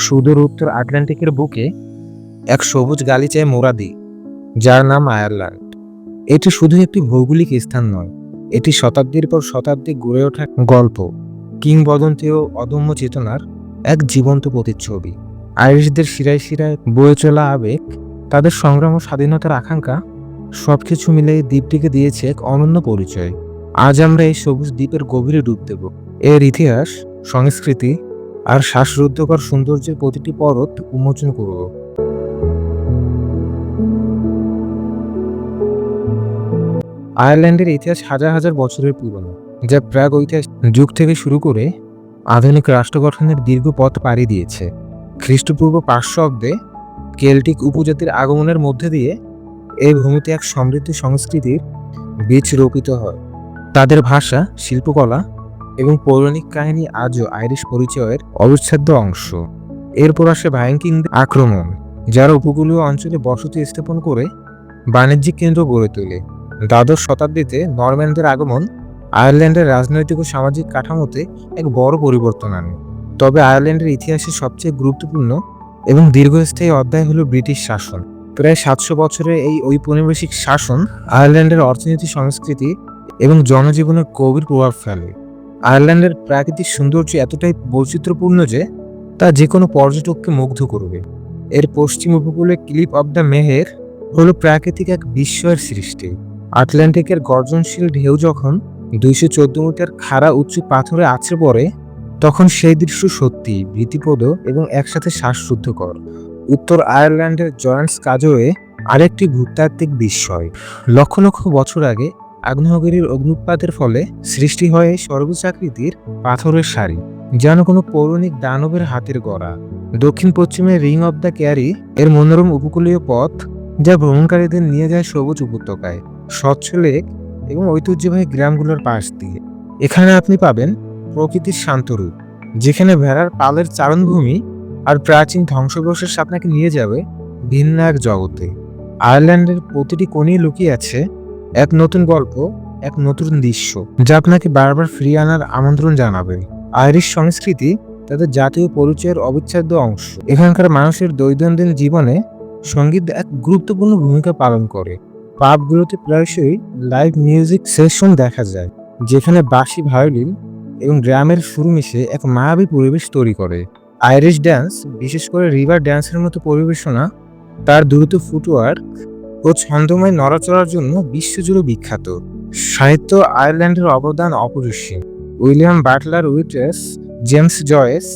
সুদূর উত্তর আটলান্টিকের বুকে এক সবুজ গালিচায় মোড়া দ্বীপ, যার নাম আয়ারল্যান্ড। এটি শুধু একটি ভৌগোলিক স্থান নয়, এটি শতাব্দীর পর শতাব্দী গড়ে ওঠা গল্প, কিংবদন্তি ও অদম্য চেতনার এক জীবন্ত প্রতিচ্ছবি। আইরিশদের শিরায় শিরায় বয়ে চলা আবেগ, তাদের সংগ্রাম ও স্বাধীনতার আকাঙ্ক্ষা, সবকিছু মিলে এই দ্বীপটিকে দিয়েছে এক অনন্য পরিচয়। আজ আমরা এই সবুজ দ্বীপের গভীরে ডুব দেব, এর ইতিহাস, সংস্কৃতি আর শ্বাসরুদ্ধকর সৌন্দর্যের প্রতিটি পরত উন্মোচন করব। আয়ারল্যান্ডের ইতিহাস হাজার হাজার বছরের পুরনো, যা প্রাগ ঐতিহাসিক যুগ থেকে শুরু করে আধুনিক রাষ্ট্র গঠনের দীর্ঘ পথ পাড়ি দিয়েছে। খ্রিস্টপূর্ব 500 অব্দে কেল্টিক উপজাতির আগমনের মধ্যে দিয়ে এই ভূমিতে এক সমৃদ্ধ সংস্কৃতির বীজ রোপিত হয়। তাদের ভাষা, শিল্পকলা এবং পৌরাণিক কাহিনী আজও আইরিশ পরিচয়ের অবিচ্ছেদ্য অংশ। এরপর আসে ভাইকিংদের আক্রমণ, যারা উপকূলীয় অঞ্চলে বসতি স্থাপন করে বাণিজ্যিক কেন্দ্র গড়ে তোলে। দ্বাদশ শতাব্দীতে নরম্যানদের আগমন আয়ারল্যান্ডের রাজনৈতিক ও সামাজিক কাঠামোতে এক বড় পরিবর্তন আনে। তবে আয়ারল্যান্ডের ইতিহাসে সবচেয়ে গুরুত্বপূর্ণ এবং দীর্ঘস্থায়ী অধ্যায় হল ব্রিটিশ শাসন। প্রায় 700 বছরের এই ঔপনিবেশিক শাসন আয়ারল্যান্ডের অর্থনীতি, সংস্কৃতি এবং জনজীবনের গভীর প্রভাব ফেলে। আয়ারল্যান্ডের প্রাকৃতিক সৌন্দর্য এতটাই বৈচিত্র্যপূর্ণ যে তা যে কোনো পর্যটককে মুগ্ধ করবে। এর পশ্চিম উপকূলে ক্লিফ অব দ্য মেহের হলো প্রাকৃতিক এক বিস্ময়ের সৃষ্টি। আটলান্টিকের গর্জনশীল ঢেউ যখন 214 মিটার খাড়া উঁচু পাথরে আছড়ে পড়ে, তখন সেই দৃশ্য সত্যি ভীতিপ্রদ এবং একসাথে শ্বাসরুদ্ধকর। উত্তর আয়ারল্যান্ডের জয়েন্টস কাজওয়ে আরেকটি ভূতাত্ত্বিক বিস্ময়। লক্ষ লক্ষ বছর আগে আগ্নেয়গিরির অগ্নুৎপাতের ফলে সৃষ্টি হয় এই সর্বোচ্চাকৃতির পাথরের সারি, যেন কোনো পৌরাণিক দানবের হাতের গড়া। দক্ষিণ পশ্চিমে রিং অব দ্য ক্যারি এর মনোরম উপকূলীয় পথ, যা ভ্রমণকারীদের নিয়ে যায় সবুজ উপত্যকায়, স্বচ্ছ লেক এবং ঐতিহ্যবাহী গ্রামগুলোর পাশ দিয়ে। এখানে আপনি পাবেন প্রকৃতির শান্ত রূপ, যেখানে ভেড়ার পালের চারণভূমি আর প্রাচীন ধ্বংসাবশেষ আপনাকে নিয়ে যাবে ভিন্ন এক জগতে। আয়ারল্যান্ডের প্রতিটি কোণেই লুকিয়ে আছে এক নতুন গল্প, এক নতুন দৃশ্য, যা আপনাকে বারবার ফিরিয়ে আনার আমন্ত্রণ জানাবে। আইরিশ সংস্কৃতি তাদের জাতীয় পরিচয়ের অবিচ্ছেদ্য অংশ। এখানকার মানুষের দৈনন্দিন জীবনে সঙ্গীত এক গুরুত্বপূর্ণ ভূমিকা পালন করে। পাবগুলোতে প্রায়শই লাইভ মিউজিক সেশন দেখা যায়, যেখানে বাঁশি, ভায়োলিন এবং ড্রামের সুর মিশে এক মায়াবী পরিবেশ তৈরি করে। আইরিশ ড্যান্স, বিশেষ করে রিভার ড্যান্সের মতো পরিবেশনা, তার দ্রুত ফুটওয়ার্ক ও ছন্দময় নড়াচড়ার জন্য বিশ্বজুড়ে বিখ্যাত। সাহিত্য আয়ারল্যান্ডের অবদান অপরিসীম। William Butler Yeats, James Joyce,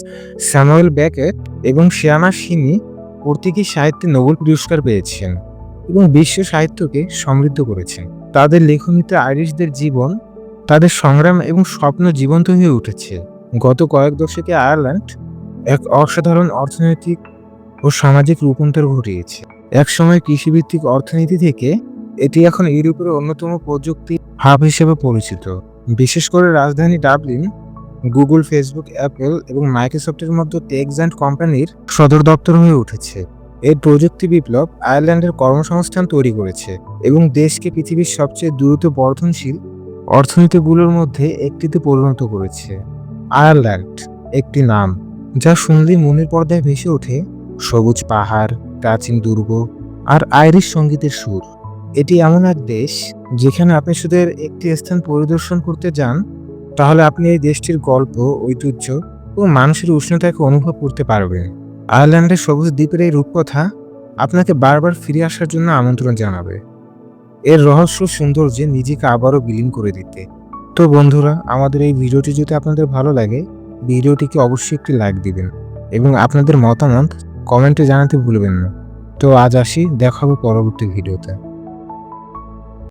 Samuel Beckett এবং শিয়ানা শিনি প্রত্যেকেই সাহিত্যে নোবেল পুরস্কার পেয়েছেন এবং বিশ্ব সাহিত্যকে সমৃদ্ধ করেছেন। তাদের লেখনীতে আইরিশদের জীবন, তাদের সংগ্রাম এবং স্বপ্ন জীবন্ত হয়ে উঠেছে। গত কয়েক দশকে আয়ারল্যান্ড এক অসাধারণ অর্থনৈতিক ও সামাজিক রূপান্তর ঘটিয়েছে। একসময় কৃষিভিত্তিক অর্থনীতি থেকে এটি এখন ইউরোপের অন্যতম প্রযুক্তি হাব হিসেবে পরিচিত। বিশেষ করে রাজধানী ডাবলিন গুগল, ফেসবুক, অ্যাপল এবং মাইক্রোসফটের মতো টেক জায়ান্ট কোম্পানির সদর দপ্তর হয়ে উঠেছে। এই প্রযুক্তি বিপ্লব আয়ারল্যান্ডের কর্মসংস্থান তৈরি করেছে এবং দেশকে পৃথিবীর সবচেয়ে দ্রুত বর্ধনশীল অর্থনীতিগুলোর মধ্যে একটিতে পরিণত করেছে। আয়ারল্যান্ড একটি নাম যা শুনলেই মনের পর্দায় ভেসে ওঠে সবুজ পাহাড়, প্রাচীন দুর্গ আর আইরিশ সঙ্গীতের সুর। এটি এমন এক দেশ যেখানে আপনি শুধু এর একটি স্থান পরিদর্শন করতে যান, তাহলে আপনি এই দেশটির গল্প, ঐতিহ্য ও মানুষের উষ্ণতাকে অনুভব করতে পারবেন। আয়ারল্যান্ডের সবুজ দ্বীপের এই রূপকথা আপনাকে বারবার ফিরে আসার জন্য আমন্ত্রণ জানাবে, এর রহস্য সৌন্দর্যে নিজেকে আবারও বিলীন করে দিতে। তো বন্ধুরা, আমাদের এই ভিডিওটি যদি আপনাদের ভালো লাগে, ভিডিওটিকে অবশ্যই একটি লাইক দিবেন এবং আপনাদের মতামত কমেন্টে জানাতে ভুলবেন না। তো আজ আসি, দেখা হবে পরবর্তী ভিডিওতে।